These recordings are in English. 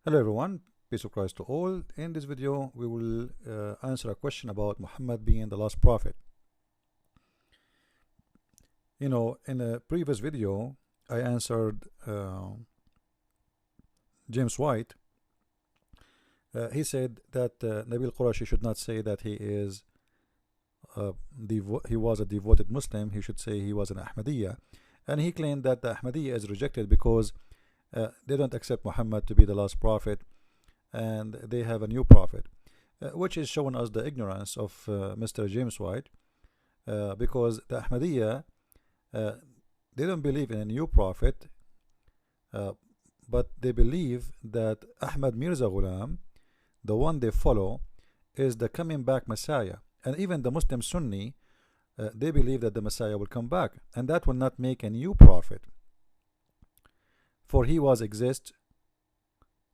Hello everyone, peace of Christ to all. In this video we will answer a question about Muhammad being the last prophet. In a previous video I answered James White. He said that Nabil Qurashi should not say that he was a devoted Muslim. He should say he was an Ahmadiyya, and he claimed that the Ahmadiyya is rejected because they don't accept Muhammad to be the last prophet, and they have a new prophet, which is showing us the ignorance of Mr. James White, because the Ahmadiyya, they don't believe in a new prophet, uh, but they believe that Ahmad Mirza Ghulam, the one they follow, is the coming back Messiah. And even the Muslim Sunni, they believe that the Messiah will come back, and that will not make a new prophet, for he was exist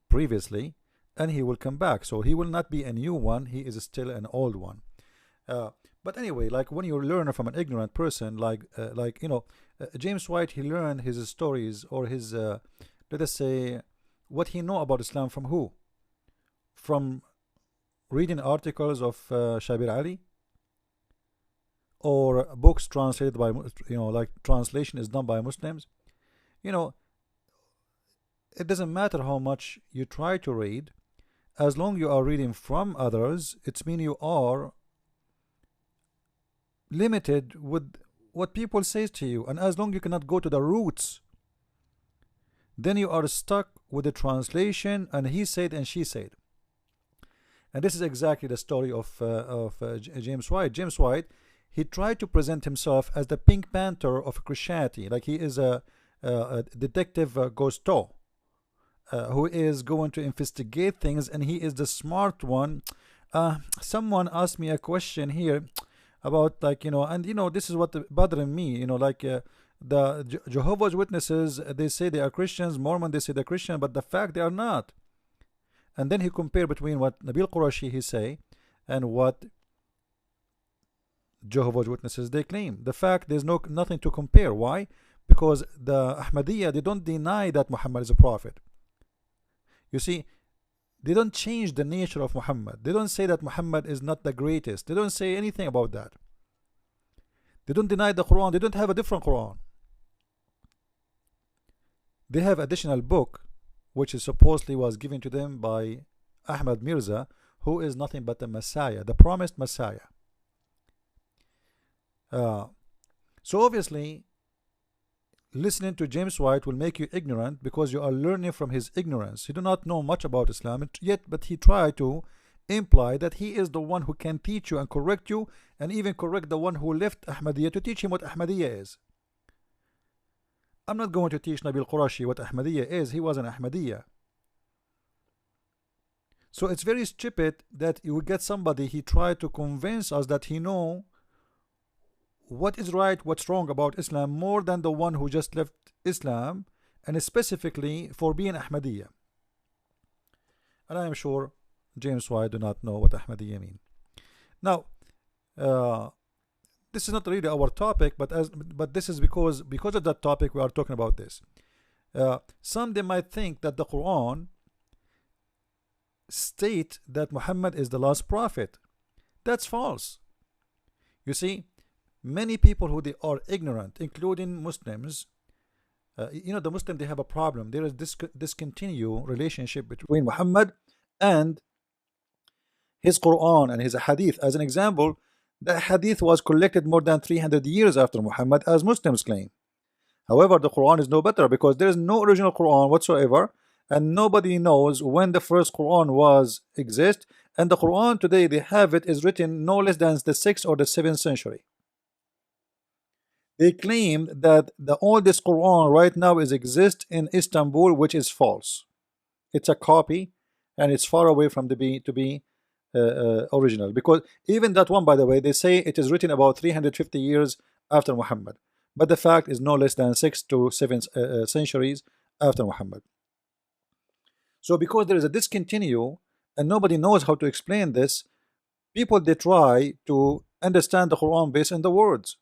previously and he will come back, so he will not be a new one, he is still an old one. But anyway, like when you learn from an ignorant person, James White, he learned his stories or his let us say what he know about Islam from who? From reading articles of Shabir Ali, or books translated by like translation is done by Muslims. you know it doesn't matter how much you try to read, as long you are reading from others, it's mean you are limited with what people say to you, and as long you cannot go to the roots, then you are stuck with the translation and he said and she said. And this is exactly the story of James White. James White, he tried to present himself as the Pink Panther of Christianity, like he is a detective Gusteau, who is going to investigate things, and he is the smart one. Someone asked me a question here about, this is what bothering me, the Jehovah's Witnesses, they say they are Christians, Mormon, they say they're Christian, but the fact they are not. And then he compared between what Nabil Qurashi he say and what Jehovah's Witnesses they claim. The fact there's nothing to compare. Why? Because the Ahmadiyya, they don't deny that Muhammad is a prophet. You see, they don't change the nature of Muhammad. They don't say that Muhammad is not the greatest. They don't say anything about that. They don't deny the Quran. They don't have a different Quran. They have additional book which is supposedly was given to them by Ahmad Mirza, who is nothing but the Messiah, the promised Messiah. So obviously listening to James White will make you ignorant, because you are learning from his ignorance. He do not know much about Islam yet, but he tried to imply that he is the one who can teach you and correct you, and even correct the one who left Ahmadiyya to teach him what Ahmadiyya is. I'm not going to teach Nabil Qurashi what Ahmadiyya is. He was an Ahmadiyya. So it's very stupid that you will get somebody, he tried to convince us that he know what is right, what's wrong about Islam, more than the one who just left Islam, and specifically for being Ahmadiyya. And I am sure James White do not know what Ahmadiyya mean. Now, this is not really our topic, but this is because of that topic we are talking about this. Some they might think that the Quran state that Muhammad is the last prophet. That's false. You see, many people who they are ignorant, including Muslims, the Muslim, they have a problem. There is discontinue relationship between Muhammad and his Quran and his hadith. As an example, the hadith was collected more than 300 years after Muhammad, as Muslims claim. However, the Quran is no better, because there is no original Quran whatsoever, and nobody knows when the first Quran was exist. And the Quran today they have it is written no less than the 6th or the 7th century. They claim that the oldest Quran right now is exist in Istanbul, which is false. It's a copy, and it's far away from to be original, because even that one, by the way, they say it is written about 350 years after Muhammad, but the fact is no less than 6 to 7 centuries after Muhammad. So because there is a discontinue and nobody knows how to explain this, people they try to understand the Quran based on the words,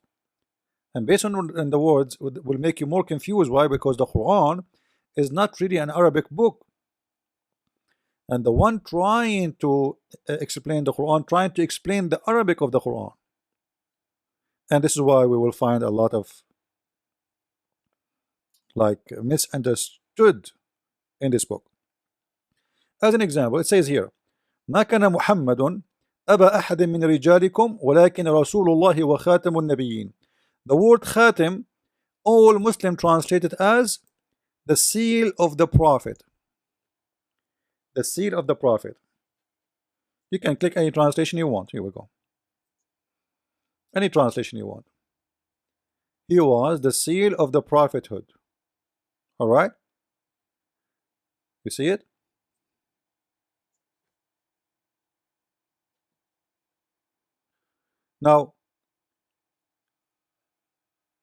and based on the words will make you more confused. Why? Because the Quran is not really an Arabic book. and the one trying to explain the Quran, trying to explain the Arabic of the Quran. And this is why we will find a lot of like misunderstood in this book. As an example, it says here, ما كان محمد أبا أحد من رجالكم ولكن رسول الله وخاتم النبيين. The word khatim, all Muslim translated as the seal of the Prophet. The seal of the Prophet. You can click any translation you want. Here we go. Any translation you want. He was the seal of the prophethood. Alright? You see it? Now,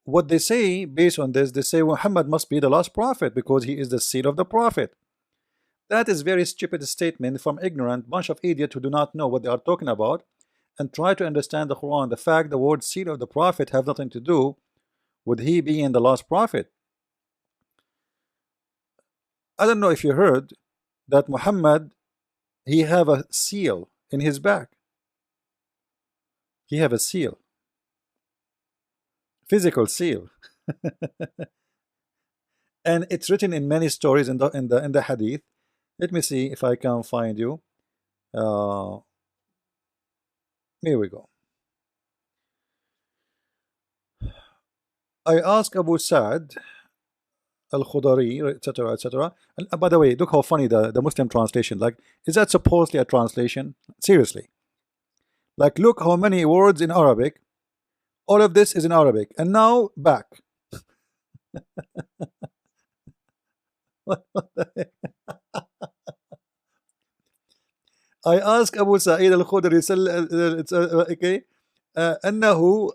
what they say based on this, they say Muhammad must be the last prophet because he is the seal of the prophet. That is very stupid statement from ignorant bunch of idiots who do not know what they are talking about and try to understand the Quran. The fact the word seal of the prophet have nothing to do with he being the last prophet. I don't know if you heard that Muhammad, he have a seal in his back. He have a seal. Physical seal. And it's written in many stories in the hadith. Let me see if I can find you. Here we go. I asked Abu Sa'd Al-Khudari, etc., etc. And by the way, look how funny the Muslim translation. Like, is that supposedly a translation? Seriously. Like, look how many words in Arabic. All of this is in Arabic. And now, back. What the heck? I asked Abu Sa'id Al-Khudri, okay, أنه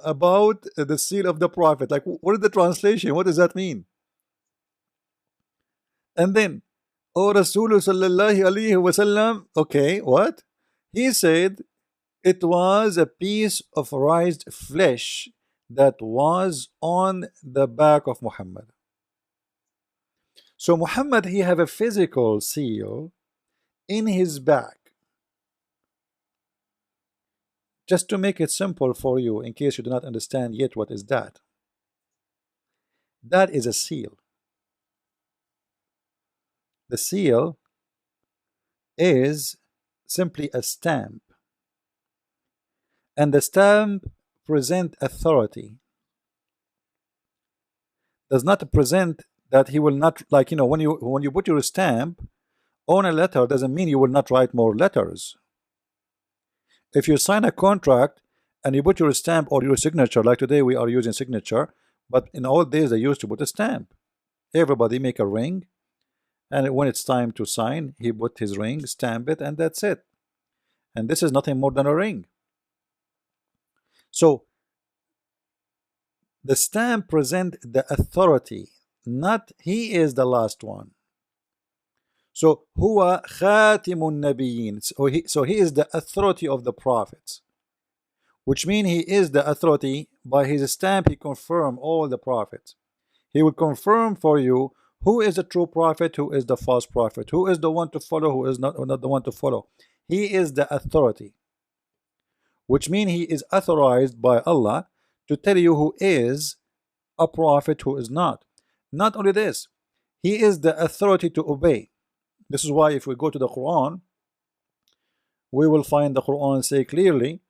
about the seal of the Prophet. Like, what is the translation? What does that mean? And then, oh, Rasulullah sallallahu alayhi wasallam. Okay, what? He said it was a piece of raised flesh that was on the back of Muhammad. So Muhammad, he have a physical seal in his back. Just to make it simple for you, in case you do not understand yet what is that. That is a seal. The seal is simply a stamp. And the stamp present authority. Does not present that he will not, like, you know, when you put your stamp on a letter, doesn't mean you will not write more letters. If you sign a contract and you put your stamp or your signature, like today we are using signature, but in old days they used to put a stamp. Everybody make a ring, and when it's time to sign, he put his ring, stamp it, and that's it. And this is nothing more than a ring. So the stamp present the authority, not he is the last one. So huwa khatimun nabiyyin. So he is the authority of the prophets, which means he is the authority. By his stamp he confirm all the prophets. He will confirm for you who is the true prophet, who is the false prophet, who is the one to follow, who is not the one to follow. He is the authority, which means he is authorized by Allah to tell you who is a prophet, who is not. Not only this, he is the authority to obey. This is why if we go to the Quran, we will find the Quran say clearly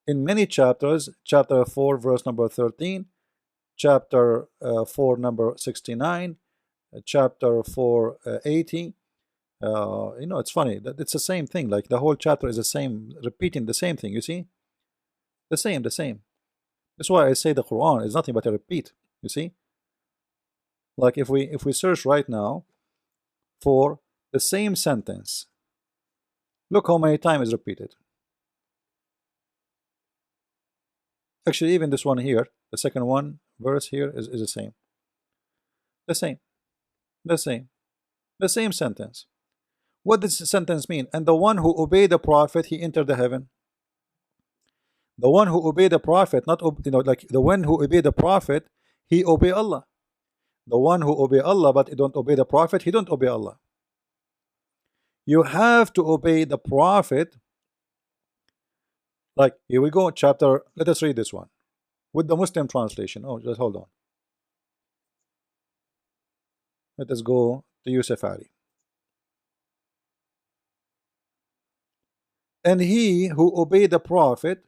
in many chapters, chapter 4 verse number 13, chapter 4 number 69, chapter 4 80. You know, it's funny that it's the same thing. Like the whole chapter is the same, repeating the same thing. You see, the same. That's why I say the Quran is nothing but a repeat. You see, like if we search right now for the same sentence, look how many times is repeated. Actually, even this one here, the second one verse here is the same. The same sentence. What does the sentence mean? And the one who obeyed the prophet, he entered the heaven. The one who obeyed the prophet, not like the one who obeyed the prophet, he obey Allah. The one who obey Allah but he don't obey the prophet, he don't obey Allah. You have to obey the Prophet. Like, here we go, chapter. Let us read this one with the Muslim translation. Oh, just hold on. Let us go to Yusuf Ali. And he who obey the Prophet,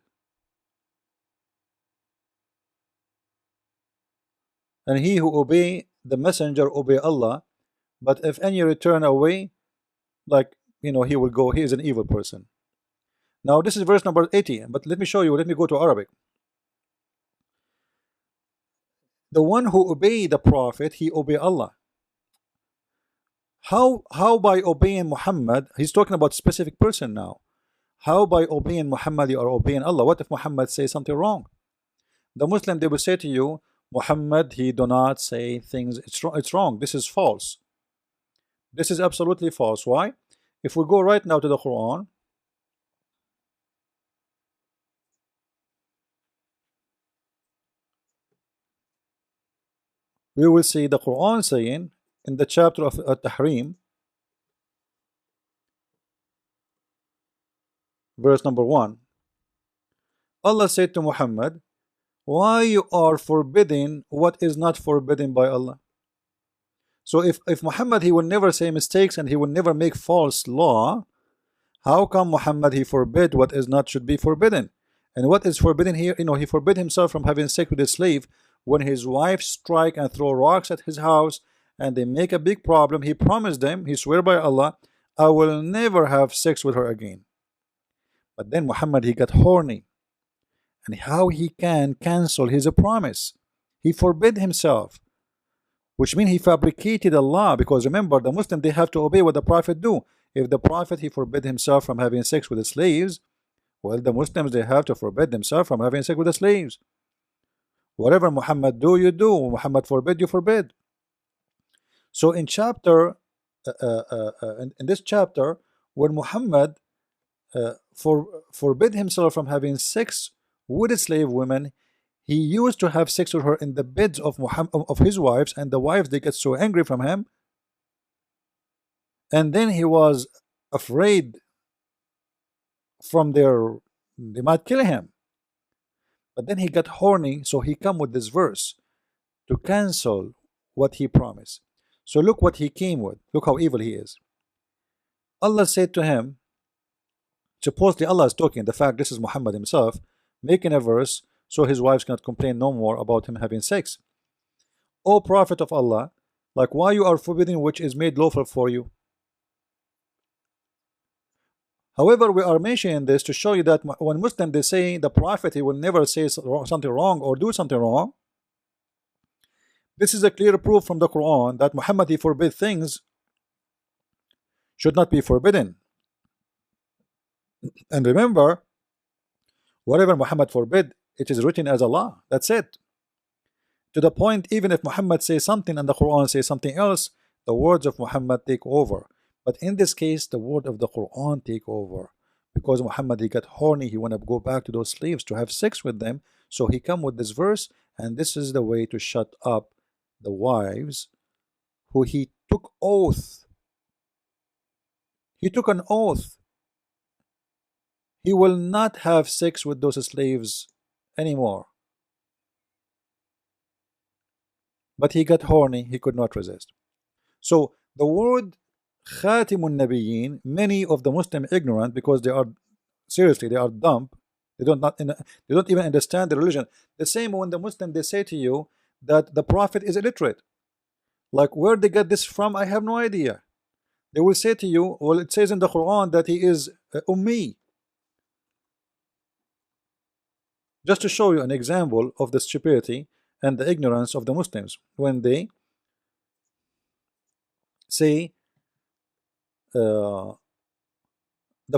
and he who obey the messenger obey Allah, but if any return away, like, he will go, he is an evil person. Now this is verse number 80, but let me show you, let me go to Arabic. The one who obey the Prophet, he obey Allah. How by obeying Muhammad? He's talking about specific person now. How by obeying Muhammad you are obeying Allah? What if Muhammad says something wrong? The Muslim, they will say to you, Muhammad, he do not say things, it's wrong, this is false. This is absolutely false. Why? If we go right now to the Quran, we will see the Quran saying in the chapter of At-Tahrim, verse number 1, Allah said to Muhammad, why you are forbidding what is not forbidden by Allah? So if Muhammad, he will never say mistakes and he will never make false law, how come Muhammad, he forbid what is not should be forbidden? And what is forbidden here, he forbid himself from having sex with a slave. When his wife strike and throw rocks at his house and they make a big problem, he promised them, he swear by Allah, I will never have sex with her again. But then Muhammad, he got horny, and how he can cancel his promise? He forbid himself, which means he fabricated a law. Because remember, the Muslim, they have to obey what the Prophet do. If the Prophet, he forbid himself from having sex with the slaves, well, the Muslims, they have to forbid themselves from having sex with the slaves. Whatever Muhammad do, you do. Muhammad forbid, you forbid. So in chapter, in this chapter, when Muhammad forbid himself from having sex with slave women, he used to have sex with her in the beds of his wives, and the wives, they get so angry from him, and then he was afraid from they might kill him. But then he got horny, so he come with this verse to cancel what he promised. So look what he came with. Look how evil he is. Allah said to him, supposedly Allah is talking, the fact this is Muhammad himself making a verse so his wives cannot complain no more about him having sex. O Prophet of Allah, like why you are forbidding which is made lawful for you? However, we are mentioning this to show you that when Muslims, they say the Prophet, he will never say something wrong or do something wrong, this is a clear proof from the Quran that Muhammad, he forbid things should not be forbidden. And remember, whatever Muhammad forbid, it is written as a law. That's it. To the point, even if Muhammad says something and the Quran says something else, the words of Muhammad take over. But in this case, the word of the Quran take over, because Muhammad, he got horny, he want to go back to those slaves to have sex with them. So he come with this verse, and this is the way to shut up the wives who he took oath. He took an oath. He will not have sex with those slaves anymore. But he got horny, he could not resist. So the word Khatimun Nabiyyin, many of the Muslim ignorant, because they are seriously, they are dumb, they don't even understand the religion. The same when the Muslim, they say to you that the Prophet is illiterate. Like, where they get this from, I have no idea. They will say to you, well, it says in the Quran that he is Ummi. Just to show you an example of the stupidity and the ignorance of the Muslims, when they say the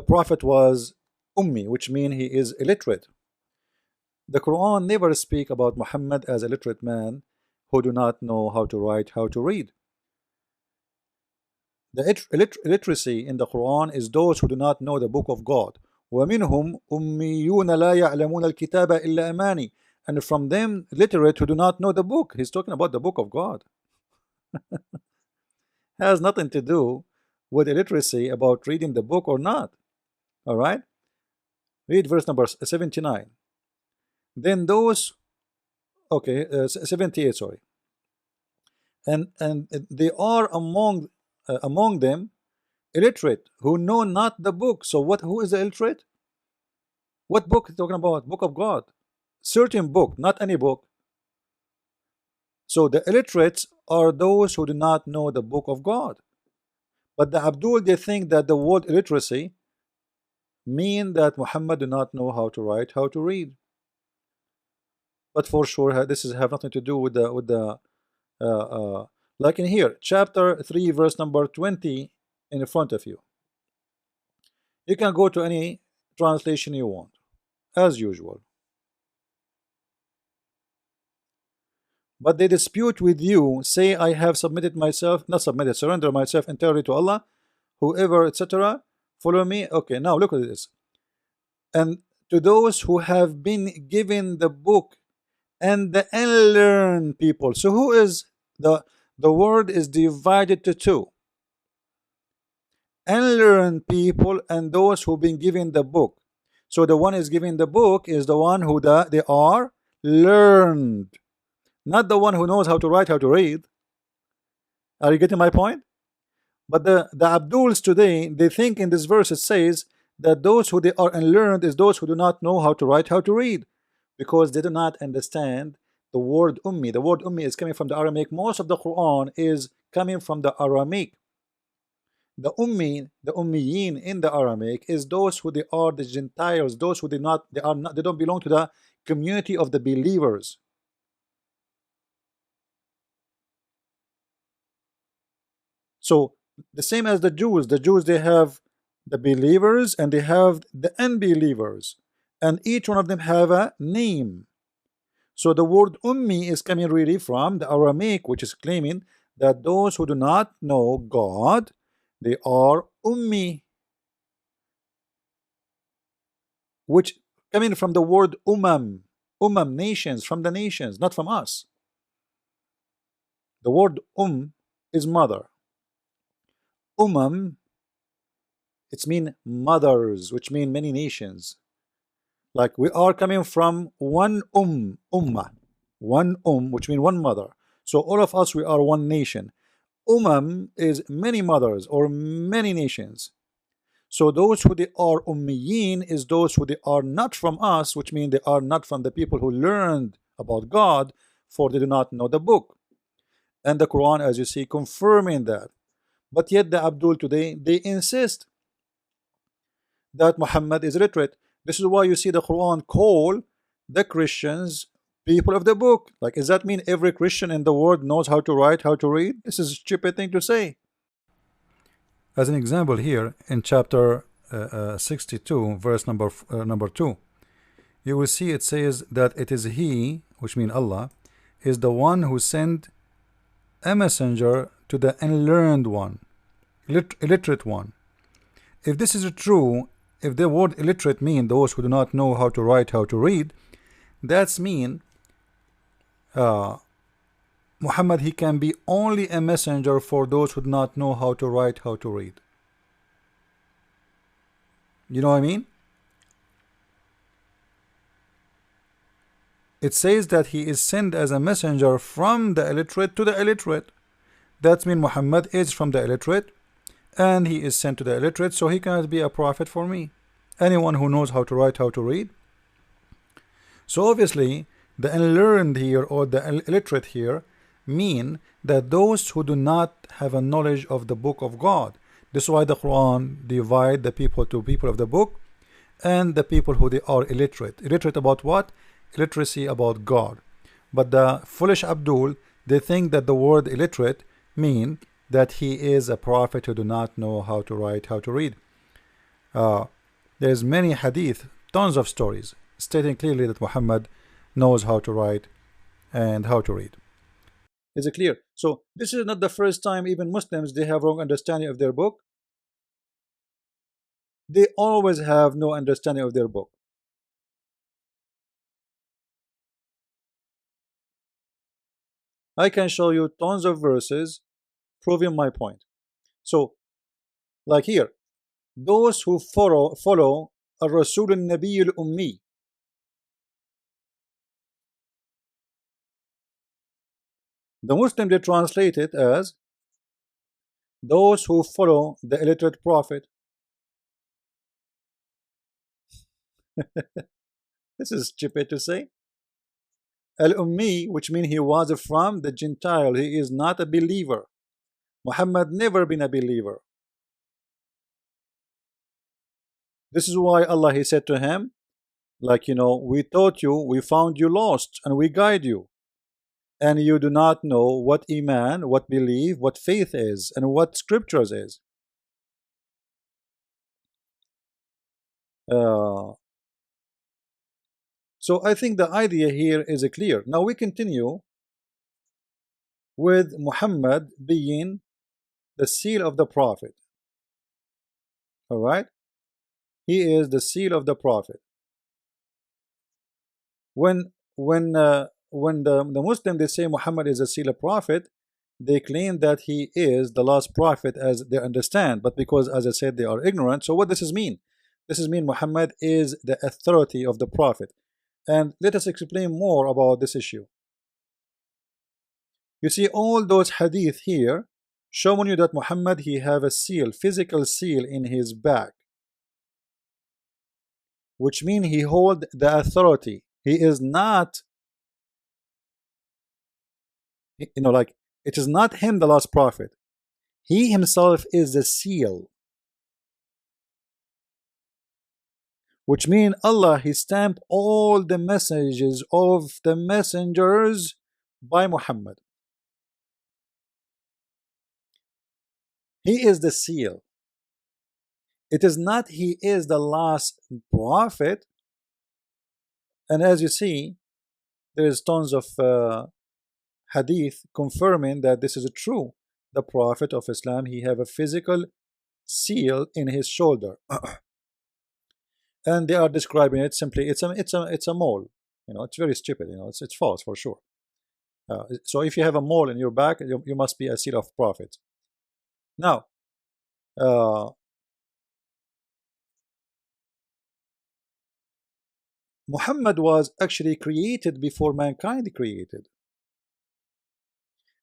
Prophet was Ummi, which means he is illiterate. The Quran never speak about Muhammad as a literate man who do not know how to write, how to read. The illiteracy in the Quran is those who do not know the book of God. وَمِنْهُمْ أُمِّيُّونَ لَا يَعْلَمُونَ الْكِتَابَ إِلَّا أَمَانِي. And from them, literate who do not know the book. He's talking about the book of God. Has nothing to do with illiteracy about reading the book or not. All right, read verse number 79. Then those, okay, 78, sorry. And they are among them illiterate who know not the book. So what, who is the illiterate? What book is talking about? Book of God, certain book, not any book. So the illiterates are those who do not know the book of God. But the Abdul, they think that the word illiteracy mean that Muhammad do not know how to write, how to read. But for sure, this is have nothing to do with the like in here, chapter 3, verse number 20 in front of you. You can go to any translation you want, as usual. But they dispute with you, say, I have submitted myself, not submitted, surrender myself entirely to Allah, whoever, etc. Follow me. Okay, now look at this. And to those who have been given the book and the unlearned people. So who is the word is divided to two. Unlearned people and those who've been given the book. So the one is given the book is the one who they are learned, not the one who knows how to write, how to read. Are you getting my point? But the Abduls today, they think in this verse it says that those who they are unlearned is those who do not know how to write, how to read, because they do not understand the word ummi. The word ummi is coming from the Aramaic. Most of the Quran is coming from the Aramaic. The ummi, the ummiyin in the Aramaic is those who they are the Gentiles, those who they don't belong to the community of the believers. So the same as the Jews they have the believers and they have the unbelievers, and each one of them have a name. So the word ummi is coming really from the Aramaic, which is claiming that those who do not know God, they are ummi, which coming from the word nations, from the nations, not from us. The word is mother. It's mean mothers, which mean many nations. Like we are coming from one ummah, one which means one mother. So all of us, we are one nation. Is many mothers or many nations. So those who they are ummiyin is those who they are not from us, which means they are not from the people who learned about God, for they do not know the book. And the Quran, as you see, confirming that. But yet the Abdul today, they insist that Muhammad is illiterate. This is why you see the Quran call the Christians people of the book. Like, does that mean every Christian in the world knows how to write, how to read? This is a stupid thing to say. As an example here in chapter 62, verse number 2, you will see it says that it is He, which means Allah, is the one who sent a messenger to the unlearned one, illiterate one. If this is true, if the word illiterate mean those who do not know how to write, how to read, that's mean Muhammad, he can be only a messenger for those who do not know how to write, how to read. You know what I mean? It says that he is sent as a messenger from the illiterate to the illiterate. That means Muhammad is from the illiterate and he is sent to the illiterate, so he cannot be a prophet for me. Anyone who knows how to write, how to read. So obviously the unlearned here or the illiterate here mean that those who do not have a knowledge of the book of God. This is why the Quran divide the people to people of the book and the people who they are illiterate. Illiterate about what? Illiteracy about God. But the foolish Abdul, they think that the word illiterate mean that he is a prophet who do not know how to write, how to read. There's many hadith, tons of stories stating clearly that Muhammad knows how to write and how to read. Is it clear? So this is not the first time even Muslims they have wrong understanding of their book. They always have no understanding of their book. I can show you tons of verses proving my point. So Like here, those who follow الرسول النبي الأمي. The Muslim, they translate it as those who follow the illiterate prophet. This is stupid to say. Al-Ummi, which means he was from the Gentile. He is not a believer. Muhammad never been a believer. This is why Allah, he said to him, like, we taught you, we found you lost, and we guide you. And you do not know what Iman, what belief, what faith is, and what scriptures is. So I think the idea here is clear. Now we continue with Muhammad being the seal of the prophet. All right, he is the seal of the prophet. When the Muslim, they say Muhammad is a seal of prophet, they claim that he is the last prophet as they understand, but because, as I said, they are ignorant. So what does this mean? This is mean Muhammad is the authority of the prophet. And let us explain more about this issue. You see all those hadith here showing you that Muhammad, he have a seal, physical seal in his back, which means he hold the authority. He is not, like, it is not him the last prophet. He himself is the seal, which means Allah, he stamped all the messages of the messengers by Muhammad. He is the seal. It is not he is the last prophet. And as you see, there is tons of hadith confirming that this is true. The Prophet of Islam, he have a physical seal in his shoulder. And they are describing it simply, it's a mole. It's very stupid. It's false for sure. So if you have a mole in your back, you must be a seal of prophet. Now, Muhammad was actually created before mankind created.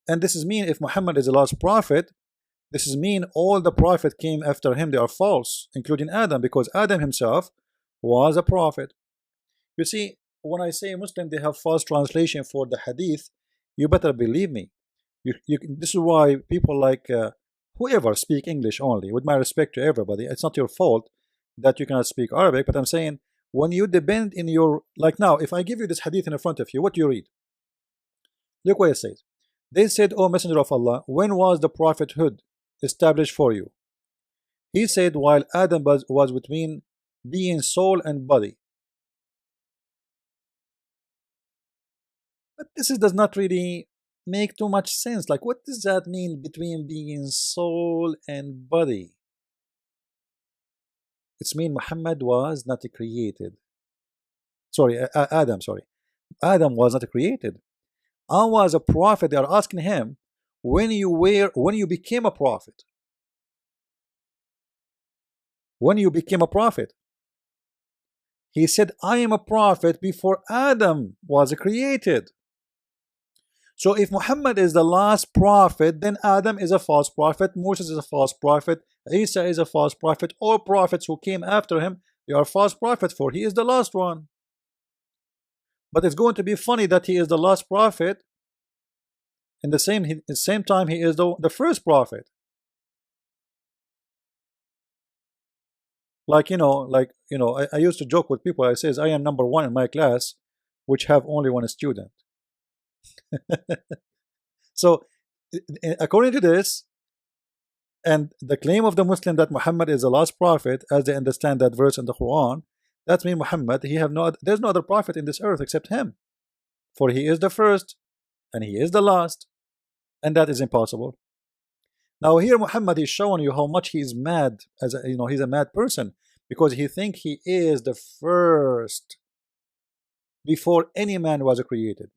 And this is mean if Muhammad is the last prophet, this is mean all the prophet came after him, they are false, including Adam, because Adam himself was a prophet. You see, when I say Muslim, they have false translation for the hadith, you better believe me. This is why people like whoever speak English only, with my respect to everybody, it's not your fault that you cannot speak Arabic, but I'm saying when you depend in your, like now, if I give you this hadith in front of you, what do you read? Look what it says. They said, O Messenger of Allah, when was the prophethood established for you? He said, while Adam was between being soul and body. But this does not really make too much sense. Like, what does that mean between being soul and body? It's mean Muhammad was not created. Sorry, Adam, sorry. Adam was not created. I was a prophet. They are asking him, when you became a prophet. When you became a prophet. He said, I am a prophet before Adam was created. So if Muhammad is the last prophet, then Adam is a false prophet, Moses is a false prophet, Isa is a false prophet, all prophets who came after him, they are false prophets, for he is the last one. But it's going to be funny that he is the last prophet, in the same time he is the first prophet. Like, I used to joke with people, I says, I am number one in my class, which have only one student. So, according to this, and the claim of the Muslim that Muhammad is the last prophet, as they understand that verse in the Quran, that means Muhammad, there's no other prophet in this earth except him, for he is the first and he is the last, and that is impossible. Now here Muhammad is showing you how much he is mad, he's a mad person, because he thinks he is the first before any man was created.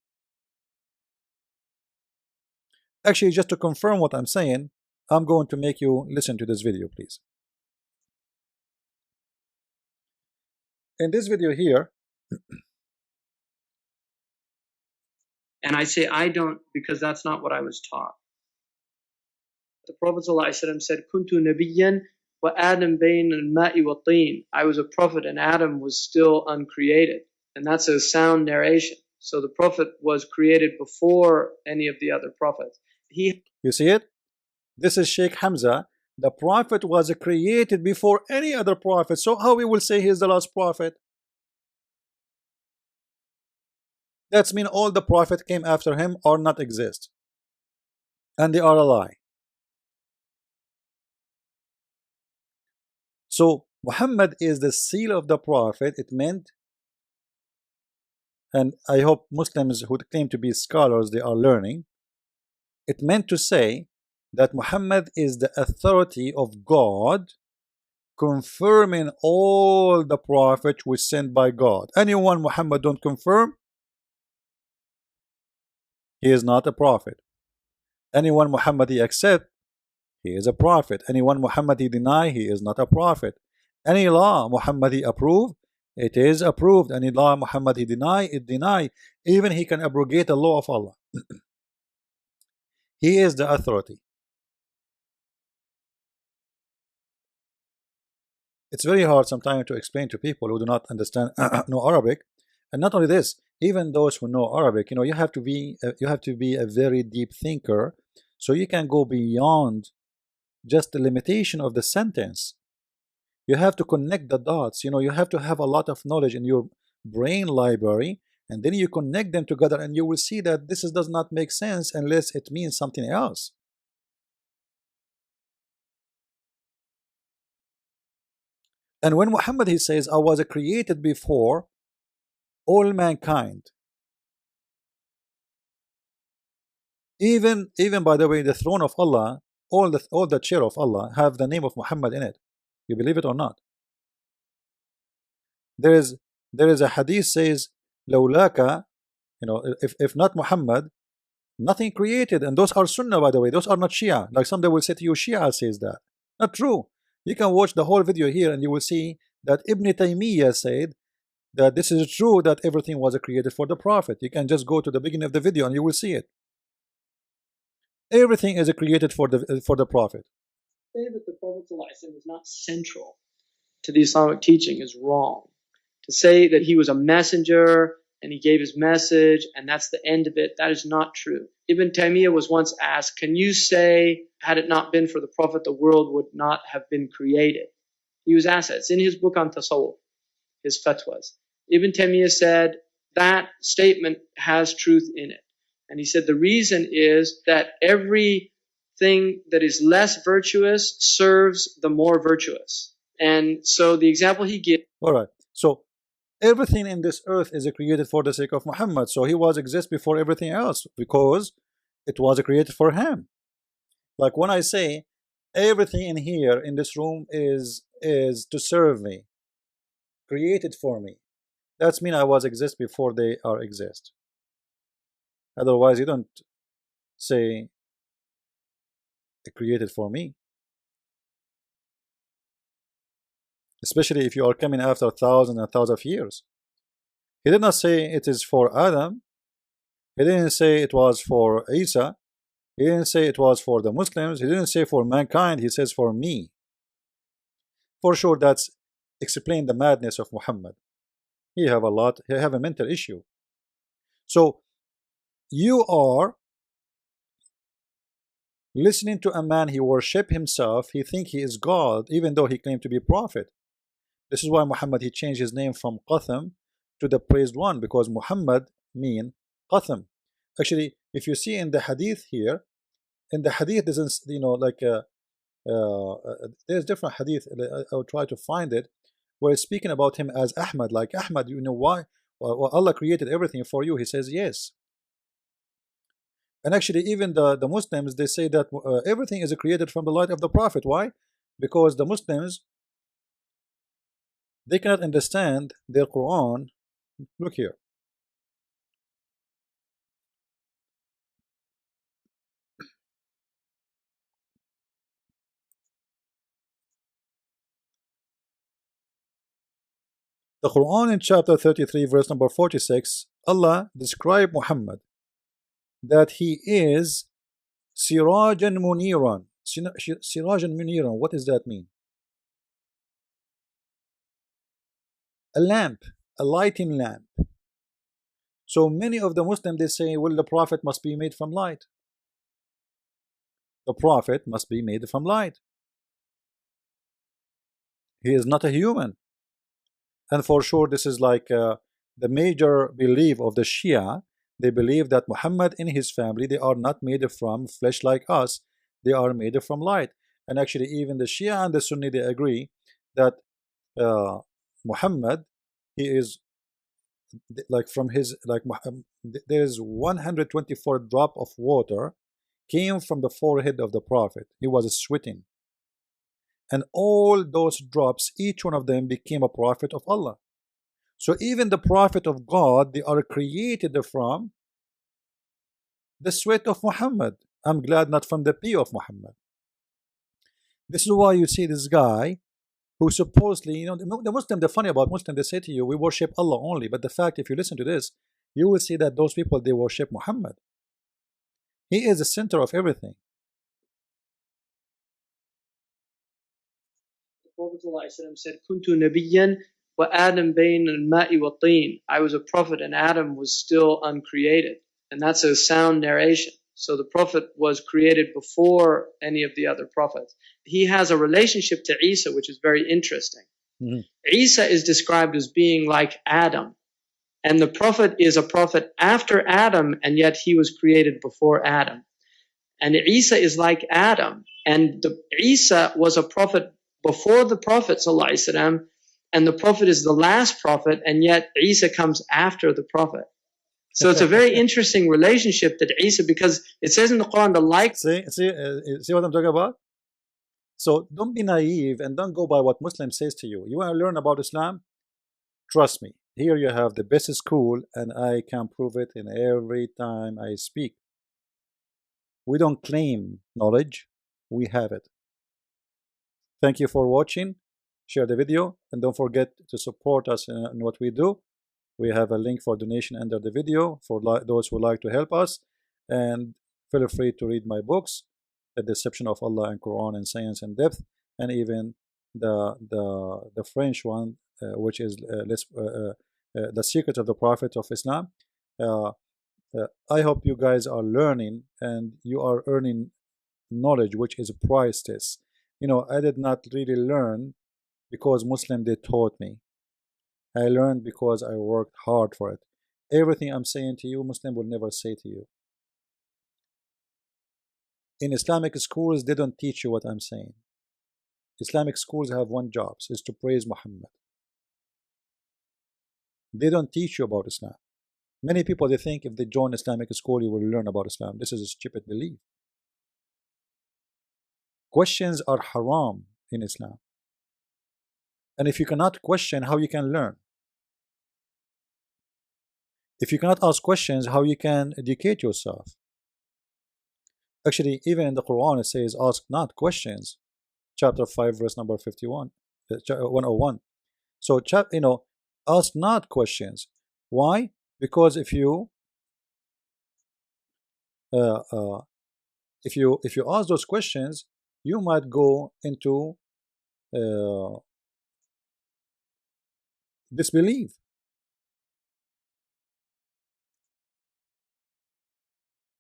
Actually, just to confirm what I'm saying, I'm going to make you listen to this video, please. in this video here, and I say I don't because that's not what I was taught. The Prophet ﷺ said, Kuntu nabiyyan wa Adam bayn al-ma'i wa teen. I was a prophet and Adam was still uncreated. And that's a sound narration. So the Prophet was created before any of the other prophets. You see it? This is Sheikh Hamza. The Prophet was created before any other prophet. So how we will say he is the last prophet? That's mean all the prophet came after him or not exist. And they are a lie. So Muhammad is the seal of the prophet. It meant, and I hope Muslims who claim to be scholars, they are learning. It meant to say that Muhammad is the authority of God, confirming all the prophets were sent by God. Anyone Muhammad don't confirm, he is not a prophet. Anyone Muhammad he accept, he is a prophet. Anyone Muhammad he deny, he is not a prophet. Any law Muhammad he approve, it is approved. Any law Muhammad he deny, it deny. Even he can abrogate the law of Allah. He is the authority. It's very hard sometimes to explain to people who do not understand know Arabic. And not only this, even those who know Arabic, you have to be a very deep thinker, so you can go beyond just the limitation of the sentence. You have to connect the dots. You have to have a lot of knowledge in your brain library, and then you connect them together, and you will see that does not make sense unless it means something else. And when Muhammad he says, I was created before all mankind, even by the way, the throne of Allah, all the chair of Allah have the name of Muhammad in it. You believe it or not? There is a hadith says, Lawlaka, if not Muhammad, nothing created. And those are Sunnah, by the way. Those are not Shia. Like some they will say to you, Shia says that. Not true. You can watch the whole video here and you will see that Ibn Taymiyyah said that this is true, that everything was created for the Prophet. You can just go to the beginning of the video and you will see it. Everything is created for the Prophet. Say that the Prophet ﷺ is not central to the Islamic teaching is wrong. To say that he was a messenger and he gave his message and that's the end of it, that is not true. Ibn Taymiyyah was once asked, can you say, had it not been for the Prophet, the world would not have been created? He was asked that. It's in his book on Tasawwuf, his fatwas. Ibn Taymiyyah said, that statement has truth in it. And he said the reason is that everything that is less virtuous serves the more virtuous. And so the example he gives. All right. So everything in this earth is created for the sake of Muhammad. So he was exist before everything else because it was created for him. Like when I say everything in here in this room is to serve me, created for me, that's mean I was exist before they are exist. Otherwise you don't say created for me. Especially if you are coming after thousands and thousands of years. He did not say it is for Adam. He didn't say it was for Isa. He didn't say it was for the Muslims. He didn't say for mankind. He says for me. For sure, that's explain the madness of Muhammad. He have a mental issue. So you are listening to a man, he worship himself, he think he is God, even though he claimed to be a prophet. This is why Muhammad he changed his name from Qatham to the praised one, because Muhammad mean Qatham. Actually, if you see in the hadith here, in the hadith doesn't, like there's different hadith. I will try to find it where it's speaking about him as Ahmad, like Ahmad, why? Well, Allah created everything for you. He says yes. And actually even the Muslims, they say that everything is created from the light of the Prophet. Why? Because the Muslims, they cannot understand their Quran. Look here. The Quran in chapter 33 verse number 46, Allah described Muhammad that he is Sirajan Muniran. Sirajan Muniran, what does that mean? A lamp, a lighting lamp. So many of the Muslims, they say, well, the Prophet must be made from light. The Prophet must be made from light. He is not a human. And for sure, this is like the major belief of the Shia. They believe that Muhammad and his family, they are not made from flesh like us. They are made from light. And actually, even the Shia and the Sunni, they agree that Muhammad, he is like from his, like there is 124 drop of water came from the forehead of the Prophet. He was sweating. And all those drops, each one of them became a prophet of Allah. So even the prophet of God, they are created from the sweat of Muhammad. I'm glad not from the pee of Muhammad. This is why you see this guy who supposedly, you know, the Muslim, the funny about Muslim, they say to you, we worship Allah only. But the fact, if you listen to this, you will see that those people, they worship Muhammad. He is the center of everything. The Prophet ﷺ said, Kuntu nabiyyan wa Adam bayn al-ma'i wa teen. I was a prophet and Adam was still uncreated. And that's a sound narration. So the Prophet was created before any of the other prophets. He has a relationship to Isa, which is very interesting. Isa is described as being like Adam. And the Prophet is a prophet after Adam, and yet he was created before Adam. And Isa is like Adam. And Isa was a prophet before the Prophet ﷺ, and the Prophet is the last prophet, and yet Isa comes after the Prophet. So it's a very interesting relationship that Isa, because it says in the Quran, the like. See what I'm talking about? So don't be naive and don't go by what Muslim says to you. You want to learn about Islam? Trust me. Here you have the best school, and I can prove it in every time I speak. We don't claim knowledge, we have it. Thank you for watching. Share the video, and don't forget to support us in what we do. We have a link for donation under the video for those who like to help us. And feel free to read my books, The Deception of Allah and Quran in Science and Depth, and even the French one, which is The Secret of the Prophet of Islam. I hope you guys are learning and you are earning knowledge which is priceless. You know, I did not really learn because Muslim they taught me. I learned because I worked hard for it. Everything I'm saying to you, Muslim will never say to you. In Islamic schools, they don't teach you what I'm saying. Islamic schools have one job, is to praise Muhammad. They don't teach you about Islam. Many people, they think if they join Islamic school, you will learn about Islam. This is a stupid belief. Questions are haram in Islam. And if you cannot question, how you can learn? If you cannot ask questions, how you can educate yourself? Actually, even in the Quran, it says, ask not questions. Chapter 5, verse number 51, 101. So, you know, ask not questions. Why? Because if you ask those questions, you might go into disbelief.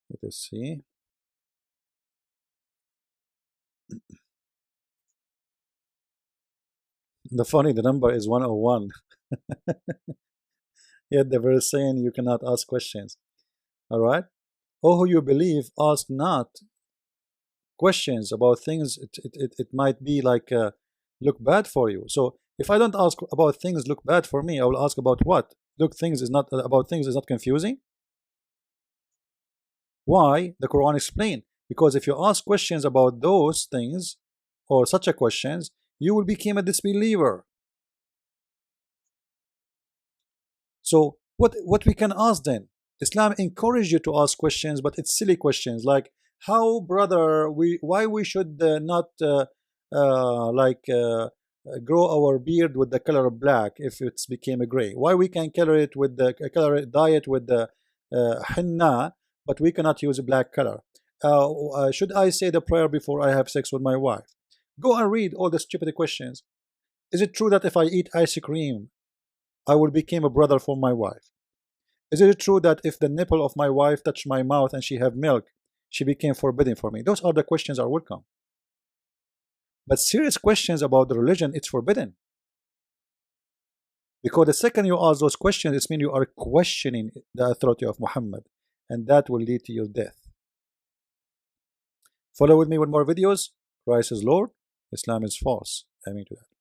Let us see. The number is 101. Yet the verse saying you cannot ask questions. Alright? Oh, who you believe, ask not questions about things. It might be like look bad for you. So if I don't ask about things look bad for me, I will ask about what? Look, things is not about things is not confusing. Why? The Quran explained. Because if you ask questions about those things or such a questions, you will become a disbeliever. So what we can ask then? Islam encourages you to ask questions, but it's silly questions like how, brother, why we should not grow our beard with the color of black if it's became a gray? Why we can color it with the color it, dye it with the henna, but we cannot use a black color? Should I say the prayer before I have sex with my wife? Go and read all the stupid questions. Is it true that if I eat ice cream, I will become a brother for my wife? Is it true that if the nipple of my wife touch my mouth and she have milk, she became forbidden for me? Those are the questions are welcome. But serious questions about the religion, it's forbidden. Because the second you ask those questions, it means you are questioning the authority of Muhammad, and that will lead to your death. Follow with me with more videos. Christ is Lord, Islam is false. Amen to that.